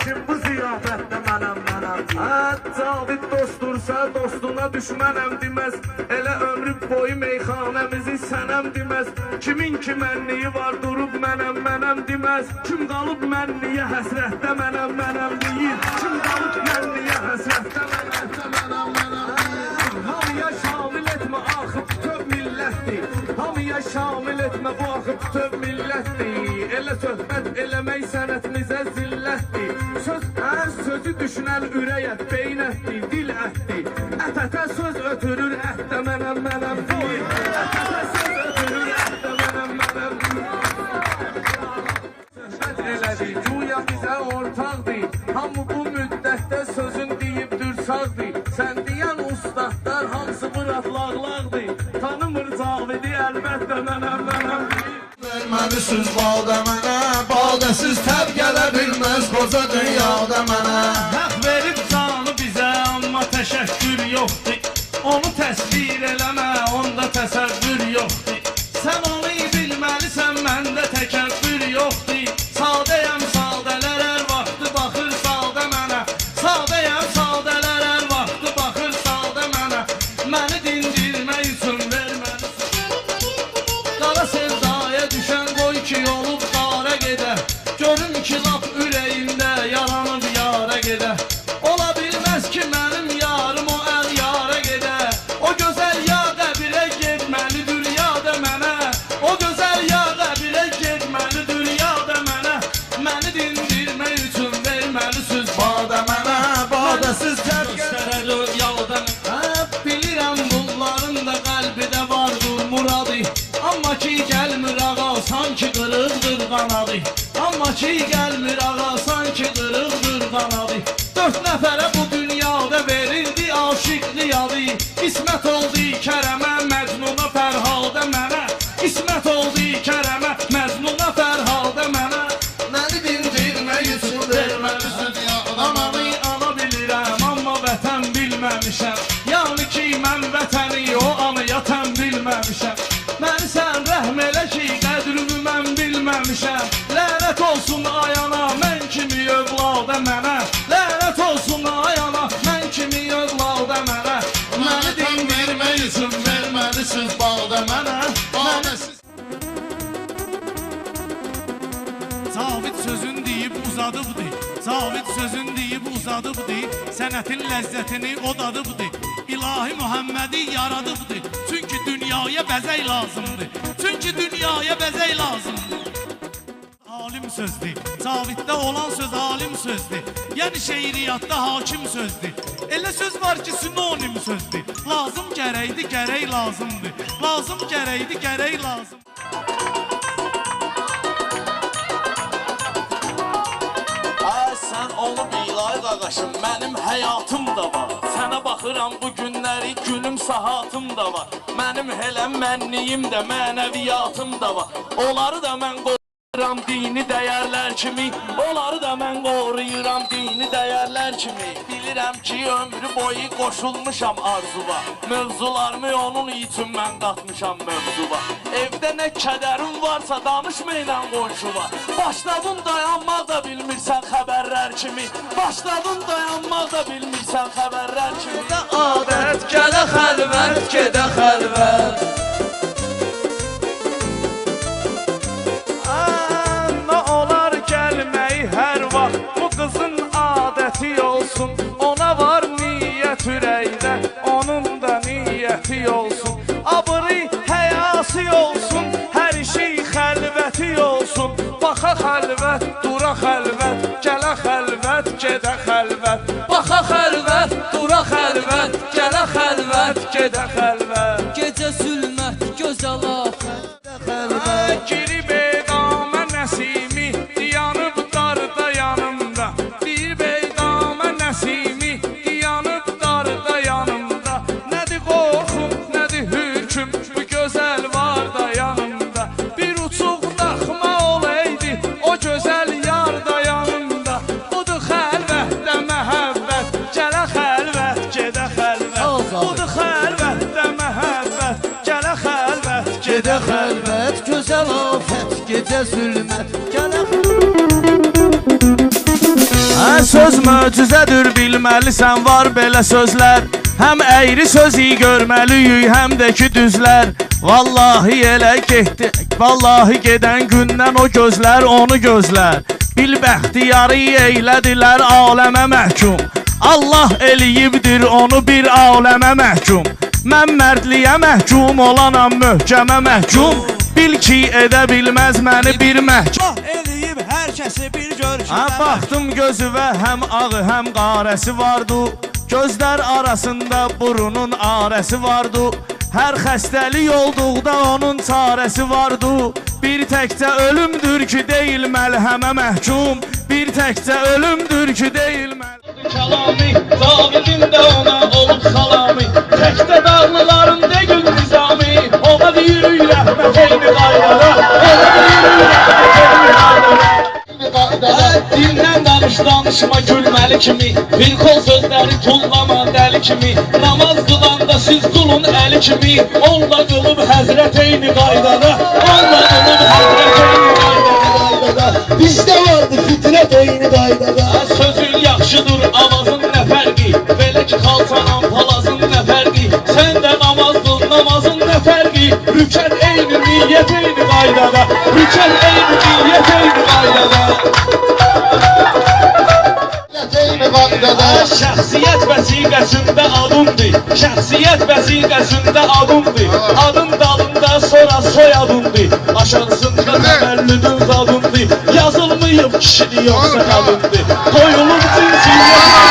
kim bu ziyafətdə mənəm. Cavid dostursa dostuna düşmənəm deməz. Elə ömrü boyu meyxanəmizi sənəm deməz. Kimin ki mənliyi var durub mənəm deməz. Kim qalıb mənliyə həsrətdə mənəm deyir. Kim qalıb mənliyə həsrətdə mənəm Hamıya şamil etmə axı bütöv millətdir. Hamıya şamil etmə bu axı bütöv millətdir. Elə söhbət eləmək sənətimizə zillətdir. Söz hər sözü düşünən ürəyə beynətdir, dil ətdir. Ətətə söz ötürür ətdə mənəm deyir. Ətətə söz ötürür ətdə mənəm Söhbət elədi, güya bizə ortaqdır. Hamı bu müddətdə sözün deyibdir sağdır. Sən deyən ustadlar hamısı bırat lağlaqdır. Tanımır Cavidi əlbəttə mənəm deyir. Verməli söz balda mənə, baldəsiz təb gələ bilməz qoca dünyada mənə. Haq verib canı bizə, amma təşəkkür yoxdur. Onu təsvir eləmə, onda təsəvvür yoxdur. Sən onu bilməlisən, məndə təkəbbür yoxdur. Sadəyəm, sadələr hər vaxtı baxır salda mənə. Sadəyəm, sadələr hər vaxtı baxır salda mənə. Məni dindirmək üçün verməli qara sevdaya düşən qoy ki olub qara gedə. Görüm ki lap ürəyimdə yaranıb yara gedə. Ola bilməz ki mənim yarım o əl yara gedə. O gözəl ya qəbirə getməlidir ya da mənə. O gözəl ya qəbirə getməlidir ya da mənə. Məni dindirmək üçün verməli söz Balda mənə, baldəsiz təb göstərər o yalda mənə. Bilirəm bunların da qəlbidə vardır muradı. Amma ki gəlmir ağa sanki qırıqdır qanadı. Amma ki gəlmir ağa sanki qırıqdır qanadı. 4 nəfərə bu dünyada verildi aşiqli yadı. İsmət oldu Kərəmə, Məcnuna, Fərhalda mənə. İsmət oldu Kərəmə, Məcnuna, Fərhalda mənə. Məni dindirmək üçün verməli söz Anamı ana bilirəm, amma vətən bilməmişəm. Yəni ki mən vətəni o anıya tən bilməmişəm. Məni sən rəhm elə ki qədrümü mən bilməmişəm. Lənət olsun ayana, mən kimi övlada mənə. Lənət olsun ayana, mən kimi övlada mənə. Məni dindirmək üçün verməli söz balda mənə. Cavid sözün deyib uzadıbdır. Cavid sözün deyib uzadıbdır. Sənətin ləzzətini o dadıbdır. İlahi Muhammədi yaradıbdır. Çünki dünyaya bəzək lazımdır. Çünki dünyaya bəzək lazımdır. Alim sözdür. Caviddə olan söz alim sözdür. Yəni şeiriyyatda hakim sözdür. Elə söz var ki sinonim sözdür. Lazım gərəkdir, gərək lazımdır. Lazım gərəkdir, gərək lazım. Sən onu bilay qaqaşım, mənim həyatım da var. Sənə baxıram bu günləri, günüm saatım da var. Mənim elə mənliyim də, mənəviyyatım da var. Onları da mən qoruyuram dini dəyərlər kimi. Onları da mən qoruyuram dini dəyərlər kimi. Bilirəm ki ömrü boyu qoşulmuşam arzuva. Mövzularımı onun üçün mən qatmışam mövzuva. Evdə nə kədərim varsa danışmayla qonşuva. Başladın dayanmaq da bilmirsən xəbərlər kimi. Başladın dayanmaq da bilmirsən xəbərlər kimi. Adət gələ xəlvət, gedə xəlvət. Nə olar gəlməyi hər vaxt. Bu qızın adəti olsun. Ona var niyyət ürəkdə, onun da niyyəti olsun. Abri həyası olsun, hər şey xəlvəti olsun. Baxa xəlvət, dura xəlvət, gələ xəlvət, gedə xəlvət. Baxa xəlvət, dura xəlvət, gələ xəlvət, gedə xəlvət. Gecə zülmət, gözəl afət Girib edamə nəsimi, yanıb darda yanımda. Girib edamə nəsimi, yanıb darda yanımda. Nədir qorxum, nədir hüküm, bu gözəl var da yanımda. Bir uçuq daxma olaydı, o gözəl yar da yanımda. Budur xəlvətdə məhəbbət, gələ xəlvət, gedə xəlvət. Budur xəlvətdə məhəbbət, gələ xəlvət, gedə xəlvət. Gözəl afət, gecə zülmət Gələ Deyilən söz möcüzədir, bilməlisən var belə sözlər. Həm əyri sözü görməliyik, həm də ki düzlər. Vallahi elə getdi, vallahi gedən gündən o gözlər onu gözlər. Bilbəxtiyarı eylədilər aləmə məhkum. Allah eləyibdir onu bir aləmə məhkum. Mən mərdliyə məhkum olanam, möhkəmə məhkum. Bil ki edə bilməz məni bir məhkum. Eləyib hər kəsi bir görkəmə. Baxdım gözüvə həm ağı həm qarəsi vardı. Gözlər arasında burunun arəsi vardı. Hər xəstəlik olduqda onun çarəsi vardı. Bir təkcə ölümdür ki deyil məlhəmə məhkum. Bir təkcə ölümdür ki deyil Kəlami, Davidin də ona olub salami. Təkdə dağlıların deyil nizami. Ona deyirik rəhmət eyni qaydada. Ona deyirik rəhmət eyni qaydada. Dindən danışma gülməli kimi. Bir kol sözləri tullama dəli kimi. Namaz qılanda siz qulun əli kimi. Onunla qılıb həzrət eyni qaydada. Onunla qılıb həzrət eyni qaydada. Bizdə vardı fitrət eyni qaydada. Sözün yaxşıdır, avazın nə fərqi? Belə ki xalçanan palazın nə fərqi? Sən də namaz qıl, namazın nə fərqi? Rükət eyni, niyyət eyni qaydada. Rükət eyni, niyyət eyni qaydada. Şəxsiyyət vəsiqəsində adındır. Şəxsiyyət vəsiqəsində adındır. Adın dalında sonra soyadındır. Aşağısında təvəllüdün zadındır. Yazılmayıb kişini yoxsa qadındır. Qoyulub cinsiyyət